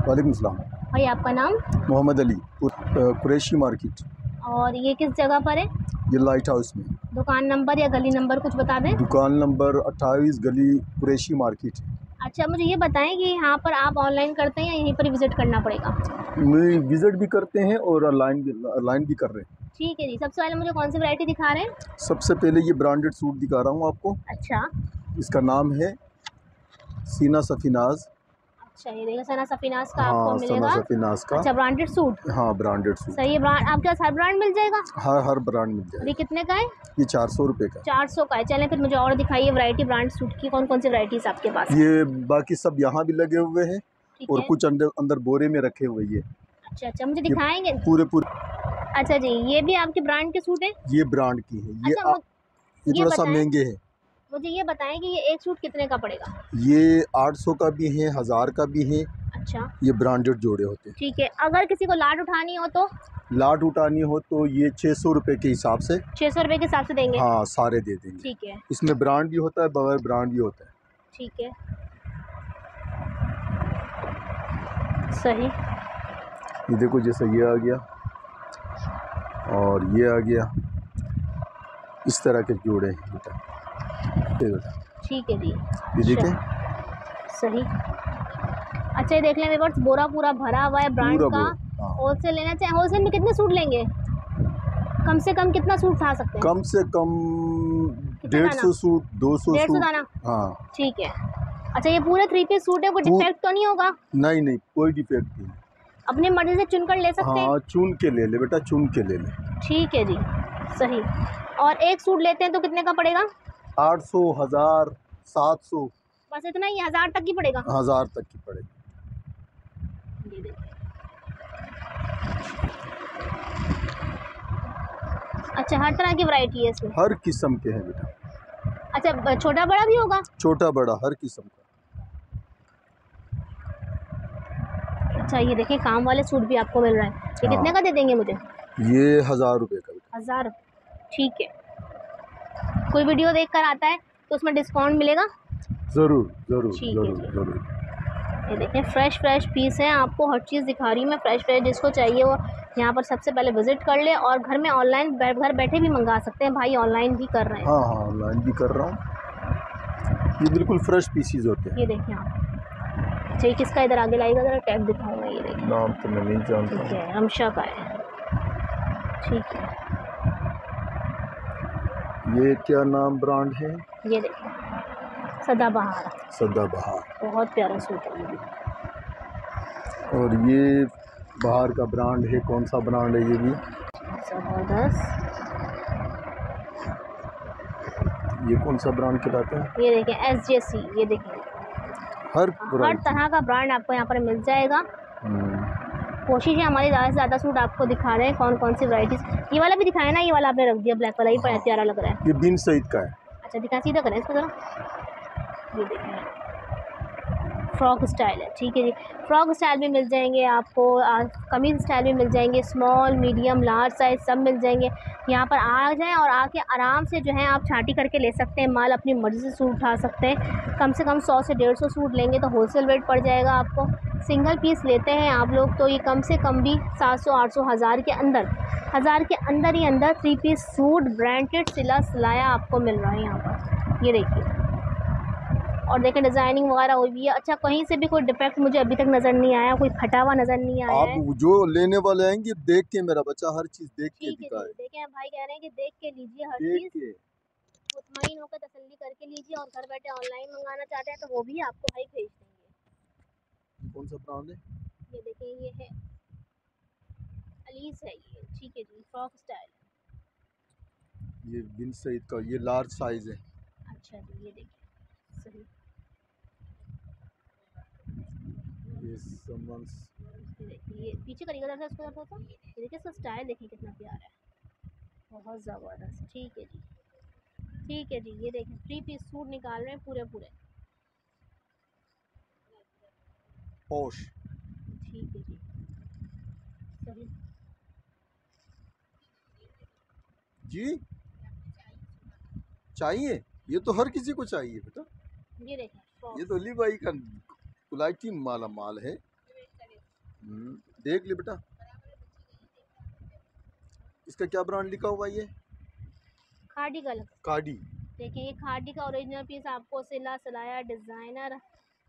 वालेकुम सलाम। भाई आपका नाम? मोहम्मद अली, कुरैशी मार्केट। और ये किस जगह पर है? ये लाइट हाउस में। दुकान नंबर या गली नंबर कुछ बता दें। दुकान नंबर 28 गली कुरैशी मार्केट। अच्छा, मुझे ये बताएं कि यहाँ पर आप ऑनलाइन करते हैं या यहीं पर विज़िट करना पड़ेगा? में विजिट भी करते हैं और ऑनलाइन भी कर रहे हैं। ठीक है जी। सबसे पहले मुझे कौन सी वैरायटी दिखा रहे हैं? सबसे पहले ये ब्रांडेड सूट दिखा रहा हूँ आपको। अच्छा इसका नाम है सीना सफीनाज। अच्छा, ये देखिए सना सफीनाज का आपको हाँ, मिलेगा। सना सफीनाज का। अच्छा, ब्रांडेड सूट। हाँ, ब्रांडेड सूट। सही है। ब्रांड आपके पास हर ब्रांड मिल जाएगा? हर ब्रांड मिल ये जाएगा। कितने का है? ये 400 रुपये का। 400 का है। चलें फिर मुझे और दिखाइए वैरायटी ब्रांड सूट की। कौन कौन सी वैरायटीज आपके पास? ये बाकी सब यहाँ भी लगे हुए हैं ठीक और है। कुछ अंदर बोरे में रखे हुए ये अच्छा अच्छा, मुझे दिखाएंगे? पूरे। अच्छा जी, ये भी आपके ब्रांड के सूट है? ये ब्रांड की है। अच्छा, ये ये थोड़ा सा बताएं, महंगे हैं। मुझे ये बताएं कि ये एक सूट कितने का पड़ेगा? ये 800 का भी है, 1000 का भी है। अच्छा ये ब्रांडेड जोड़े होते हैं। ठीक है। अगर किसी को लाट उठानी हो तो? लाट उठानी हो तो ये 600 रुपये के हिसाब से। 600 रुपये के हिसाब से देंगे? हाँ, सारे दे देंगे। ठीक है। इसमें ब्रांड भी होता है, बगैर ब्रांड भी होता है। ठीक है, सही। ये देखो, जैसे ये आ गया और ये आ गया, इस तरह के जोड़े हैं बेटा। ठीक है जी। ये देखें, सही। अच्छा, ये देख लें व्यूअर्स, बोरा पूरा भरा हुआ है ब्रांड पूरा का। बोरा। हाँ। होलसेल लेना चाहे, होलसेल में कितने सूट लेंगे? कम से कम कितना सूट उठा सकते हैं? कम से कम कितना 150 सूट, 200 150 सूट। दाना? हाँ। ठीक है। अच्छा, ये पूरे 3 पीस सूट है, कोई डिफेक्ट तो नहीं होगा? नहीं नहीं, कोई डिफेक्ट नहीं। अपनी मर्जी से चुनकर ले सकते हैं? हाँ, चुन के ले ले बेटा, चुन के ले ले। ठीक है जी, सही। और एक सूट लेते हैं तो कितने का पड़ेगा? 800, 1000, 700। बस इतना ही? 1000 तक की पड़ेगा? 1000 तक की पड़ेगी। ये देखिए। अच्छा, हर तरह की वैरायटी है इसमें? हर किस्म के हैं बेटा। अच्छा, छोटा बड़ा भी होगा? छोटा बड़ा हर किस्म का। अच्छा, ये देखिए काम वाले सूट भी आपको मिल रहा है। ये कितने का दे देंगे मुझे? ये 1000 रुपये का बेटा। 1000? ठीक है। कोई वीडियो देख कर आता है तो उसमें डिस्काउंट मिलेगा? ज़रूर ज़रूर ठीक है ज़रूर जी। ज़रूर। ये देखें, फ्रेश पीस हैं। आपको हर चीज़ दिखा रही हूँ मैं। फ्रेश जिसको चाहिए वो यहाँ पर सबसे पहले विजिट कर ले। और घर में ऑनलाइन घर बैठे भी मंगा सकते हैं। भाई ऑनलाइन भी कर रहे हैं। हाँ हाँ, ऑनलाइन भी कर रहा हूँ। ये बिल्कुल फ्रेश पीसीज होते हैं। ये देखें आप। अच्छा, ये किसका इधर आगे लाएगा, ज़रा टैग दिखाऊंगा। ये देखें, नाम तो मैं नहीं जानता। ठीक है, हमशा का है। ठीक है। ये क्या नाम ब्रांड है? ये देखें, सदाबहार। सदाबहार। बहुत प्यारा सूट है। और ये बाहर का ब्रांड है, कौन सा ब्रांड है ये भी? ज़बरदस्त। ये कौन सा ब्रांड कहलाता है? ये देखें, SJC। ये देखें, हर तरह का ब्रांड आपको यहाँ पर मिल जाएगा। कोशिश है हमारी ज़्यादा से ज़्यादा सूट आपको दिखा रहे हैं। कौन कौन सी वैराइटीज़। ये वाला भी दिखाया ना, ये वाला आपने रख दिया ब्लैक वाला, ही बड़ा प्यारा लग रहा है। ये बिन सईद का है। अच्छा, दिखा, सीधा करें इसको ज़रा। ये देखें, फ्रॉक स्टाइल है। ठीक है जी, फ्रॉक स्टाइल भी मिल जाएंगे आपको, कमीज़ स्टाइल भी मिल जाएंगे। स्मॉल, मीडियम, लार्ज साइज़ सब मिल जाएंगे। यहाँ पर आ जाएं और आके आराम से जो है आप छांटी करके ले सकते हैं माल। अपनी मर्ज़ी से सूट उठा सकते हैं। कम से कम 100 से 150 सूट लेंगे तो होलसेल रेट पड़ जाएगा आपको। सिंगल पीस लेते हैं आप लोग तो ये कम से कम भी 700, 800, 1000 के अंदर, 1000 के अंदर ही अंदर 3 पीस सूट ब्रांडेड सिला सिलाया आपको मिल रहा है यहाँ पर। ये देखिए, और देखें डिज़ाइनिंग वगैरह हुई भी है। अच्छा, कहीं से भी कोई डिफेक्ट मुझे अभी तक नज़र नहीं आया, कोई फटा हुआ नज़र नहीं आया है। आप जो लेने वाले आएंगे देख के, मेरा बच्चा हर चीज़ देख के ठीक है दिखाए। जी, देखें भाई कह रहे हैं कि देख के लीजिए हर देख चीज़, के। मुतमईन होकर तसल्ली करके लीजिए। और घर बैठे ऑनलाइन मंगाना चाहते हैं तो वो भी आपको भाई भेज देंगे। कौन सा ब्रांड है? ये देखें, ये है अलीस है ये। ठीक है जी, फ्रॉक स्टाइल। ये बिन सईद का, ये लार्ज साइज है। अच्छा जी, ये देखिए, सही। ये समन्स। ये पीछे करिएगा जरा इसको, तो ये देखिए इसका स्टाइल देखिए कितना प्यारा है, बहुत ज़बरदस्त। ठीक है जी, ठीक है जी। ये देखें 3 पीस सूट निकाल रहे हैं पूरे पूरे। पोश। ठीक है जी, सही। जी चाहिए? ये तो हर किसी को चाहिए बेटा। ये देखें, ये तो अली भाई का क्वालिटी माला माल है। देख ले बेटा, इसका क्या ब्रांड लिखा हुआ है ये? खादी का लग कार्डी। देखिए ये खादी का ओरिजिनल पीस आपको सिला सिलाया डिज़ाइनर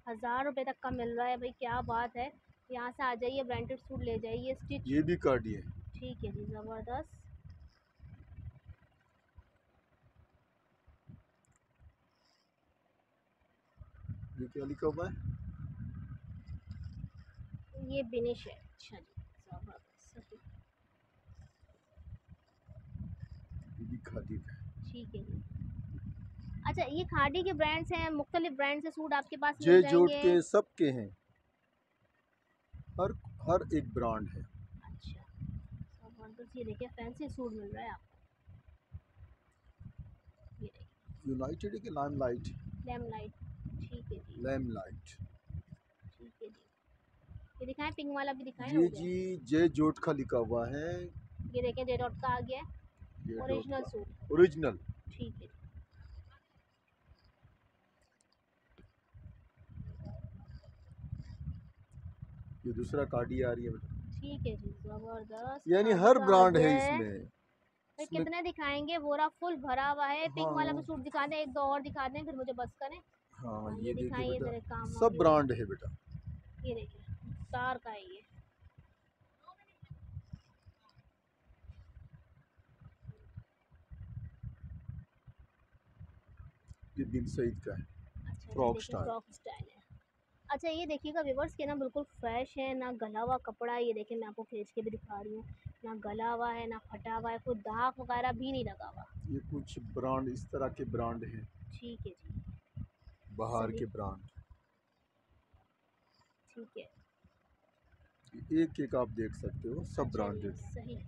1000 रुपये तक का मिल रहा है भाई, क्या बात है। यहाँ से आ जाइए, ब्रांडेड सूट ले जाइए स्टिच। ये भी कार्डी है। ठीक है जी, ज़बरदस्त। ये क्या लिखा हुआ है? ये बिनिश है। अच्छा जी, ज़बरदस्त सही। ये भी खादी का है। ठीक है जी। अच्छा, ये खादी के ब्रांड्स हैं, मुख्तलिफ ब्रांड से सूट आपके पास मिल जे जोट जाएंगे। के सब के हैं, हर हर एक ब्रांड है। अच्छा, ज़बरदस्त। ये देखिए फैंसी सूट मिल रहा है आपको। ये देखिए यूनाइटेड है कि लैम लाइट? Lamb light. ठीक है जी, लैम लाइट। ठीक है जी। ये दिखाएं, पिंक वाला भी दिखाएं, ये हो गया। जी जे जोट का लिखा हुआ है। ये देखें जे डॉट का आ गया है, ये डॉट ओरिजिनल का सूट। ओरिजिनल। ठीक है जी। ये दूसरा कार्डी आ रही है बेटा। ठीक है जी, ज़बरदस्त। यानी खादी हर का आ ब्रांड गया है है। इसमें। फिर इसमें कितने दिखाएंगे, बोरा फुल भरा हुआ है। पिंक वाला भी हाँ सूट दिखा दें, एक दो और दिखा दें, फिर मुझे बस करें। हाँ, हाँ, ये ये देखिए दिखाएं, ये बेटा, तेरे काम आ सब गया। ब्रांड है बेटा। ये देखिए स्टार का है ये। ये बिन सईद का है, अच्छा जी, फ्रॉक देखिए स्टाइल। फ्रॉक स्टाइल है। अच्छा ये देखिएगा व्यूवर्स के ना बिल्कुल फ्रेश है, ना गला हुआ कपड़ा है। ये देखिए, मैं आपको खींच के भी दिखा रही हूँ। ना गला हुआ है, ना फटा हुआ है, कोई दाग वगैरह भी नहीं लगा हुआ। ये कुछ ब्रांड इस तरह के ब्रांड हैं, ठीक है जी, बाहर सही। के ब्रांड। ठीक है। एक एक आप देख सकते हो, सब अच्छा जी, ब्रांडेड। सही।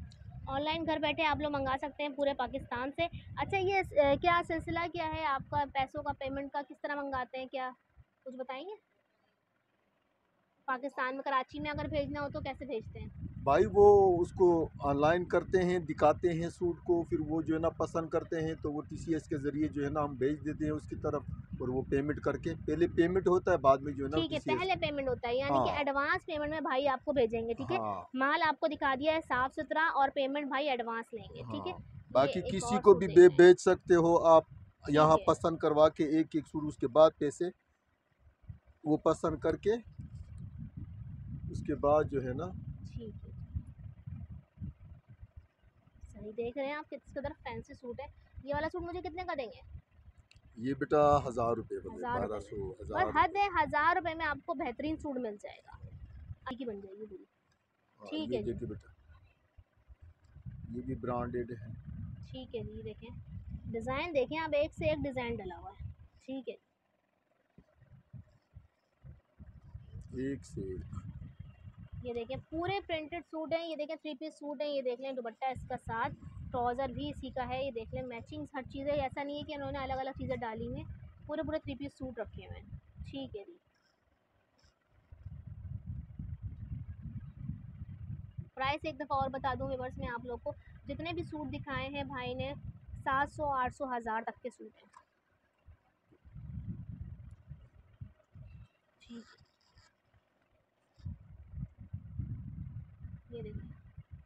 ऑनलाइन घर बैठे आप लोग मंगा सकते हैं पूरे पाकिस्तान से। अच्छा ये क्या सिलसिला क्या है आपका, पैसों का पेमेंट का किस तरह मंगाते हैं, क्या कुछ बताएंगे? पाकिस्तान में कराची में अगर भेजना हो तो कैसे भेजते हैं? भाई वो उसको ऑनलाइन करते हैं, दिखाते हैं सूट को, फिर वो जो है ना पसंद करते हैं तो वो टीसीएस के ज़रिए जो है ना हम भेज देते हैं उसकी तरफ, और वो पेमेंट करके, पहले पेमेंट होता है, बाद में जो है ना ठीक है, टीसीएस। पहले पेमेंट होता है, यानी कि हाँ एडवांस पेमेंट में भाई आपको भेजेंगे। ठीक है, हाँ माल आपको दिखा दिया है साफ सुथरा, और पेमेंट भाई एडवांस लेंगे। ठीक है। हाँ। ये बाकी एक किसी और को सूट भी देख रहे हैं। बेच सकते हो आप, ठीक यहाँ है। पसंद करवा के एक एक सूट, उसके बाद पैसे वो पसंद करके उसके बाद जो है ना। ठीक है, सही देख रहे हैं आप किस कदर फैंसी सूट है। ये वाला सूट मुझे कितने का देंगे? ये बेटा 1000 रुपये बदले, 1000 रुपये में। 1200, बस 1000 हद रुपये। है, 1000 रुपये में आपको बेहतरीन सूट मिल जाएगा, की बन जाएगी पूरी। हाँ ठीक ये है जी। देखिए बेटा, ये भी ब्रांडेड है। ठीक है जी, देखें डिज़ाइन, देखें आप, एक से एक डिज़ाइन डला हुआ है। ठीक है। एक से एक। ये देखें पूरे प्रिंटेड सूट हैं। ये देखें थ्री पीस सूट है। ये देख लें दुपट्टा इसका साथ, ट्राउज़र भी इसी का है। ये देख लें मैचिंग हर चीज़ें, ऐसा नहीं है कि उन्होंने अलग अलग चीज़ें डाली हैं, पूरे पूरे थ्री पीस सूट रखे हुए हैं। ठीक है जी। प्राइस एक दफ़ा और बता दूँ व्यूअर्स मैं आप लोग को, जितने भी सूट दिखाए हैं भाई ने, 700, 800, 1000 तक के सूट हैं। ठीक है। ये देखिए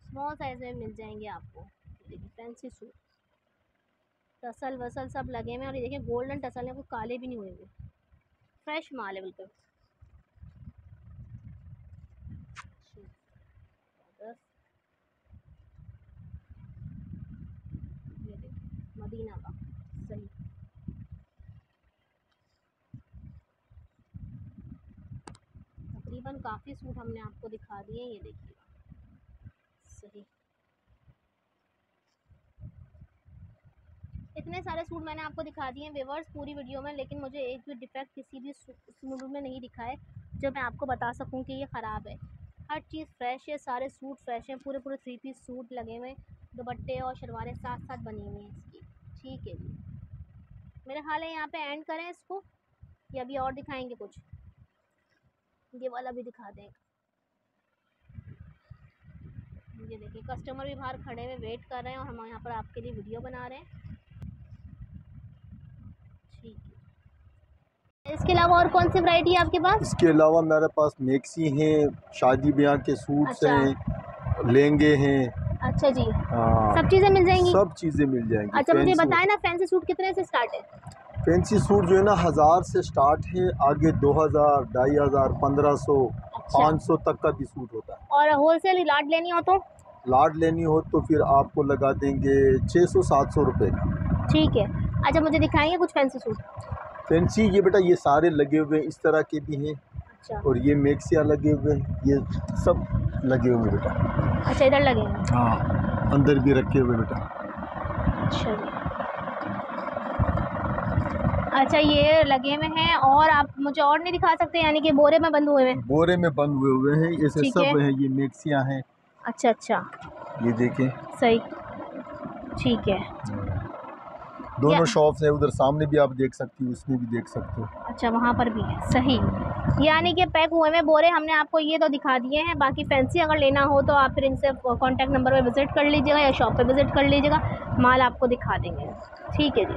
स्मॉल साइज़ में मिल जाएंगे आपको। ये देखिए फैंसी सूट, टसल वसल सब लगे हुए हैं, और ये देखिए गोल्डन टसल है, कोई काले भी नहीं हुए हुए, फ्रेश माल है बिल्कुल। बस ये देखिए मदीना का, सही। तकरीबन काफ़ी सूट हमने आपको दिखा दिए, ये देखिए सही। इतने सारे सूट मैंने आपको दिखा दिए हैं व्यूअर्स पूरी वीडियो में, लेकिन मुझे एक भी डिफेक्ट किसी भी सूट में नहीं दिखा है जो मैं आपको बता सकूं कि ये ख़राब है। हर चीज़ फ्रेश है, सारे सूट फ्रेश हैं, पूरे पूरे थ्री पीस सूट लगे हुए हैं, दुपट्टे और शलवारें साथ साथ बनी हुई हैं इसकी। ठीक है जी, मेरा ख्याल है यहाँ पे एंड करें इसको, या अभी और दिखाएंगे कुछ? ये वाला भी दिखा दें। ये देखिए कस्टमर भी बाहर खड़े हुए वेट कर रहे हैं, और हम यहाँ पर आपके लिए वीडियो बना रहे हैं। ठीक है। इसके अलावा और कौन सी वैरायटी है आपके पास? इसके अलावा मेरे पास मैक्सी हैं, शादी ब्याह के सूट्स अच्छा। हैं, लहंगे हैं। अच्छा जी, हाँ, सब चीज़ें मिल जाएंगी? सब चीज़ें मिल जाएंगी। अच्छा मुझे फैंसी बताएं ना, फैंसी सूट कितने से स्टार्ट है? फैंसी सूट जो है ना 1000 से स्टार्ट है, आगे 2000, 2500, 1500, अच्छा। 500 तक का भी सूट होता है। और होलसेल लाट लेनी हो तो? लाट लेनी हो तो फिर आपको लगा देंगे 600-700 रुपये का। ठीक है। अच्छा मुझे दिखाएंगे कुछ फैंसी सूट? फैंसी ये बेटा ये सारे लगे हुए हैं, इस तरह के भी हैं अच्छा। और ये मैक्सिया लगे हुए हैं, ये सब लगे हुए बेटा। अच्छा इधर लगे हैं? हाँ, अंदर भी रखे हुए बेटा। अच्छा जी। अच्छा ये लगे हुए हैं, और आप मुझे और नहीं दिखा सकते, यानी कि बोरे में बंद हुए हैं? बोरे में बंद हुए हैं, ऐसे ठीक सब है। हैं, ये मैक्सिया हैं। अच्छा अच्छा, ये देखें, सही, ठीक है। दोनों शॉप्स हैं, उधर सामने भी आप देख सकती हो, उसमें भी देख सकते हो। अच्छा वहाँ पर भी है, सही। यानी कि पैक हुए में बोरे हमने आपको ये तो दिखा दिए हैं। बाकी फैंसी अगर लेना हो तो आप फिर इनसे कांटेक्ट नंबर पे विज़िट कर लीजिएगा या शॉप पे विज़िट कर लीजिएगा, माल आपको दिखा देंगे। ठीक है जी।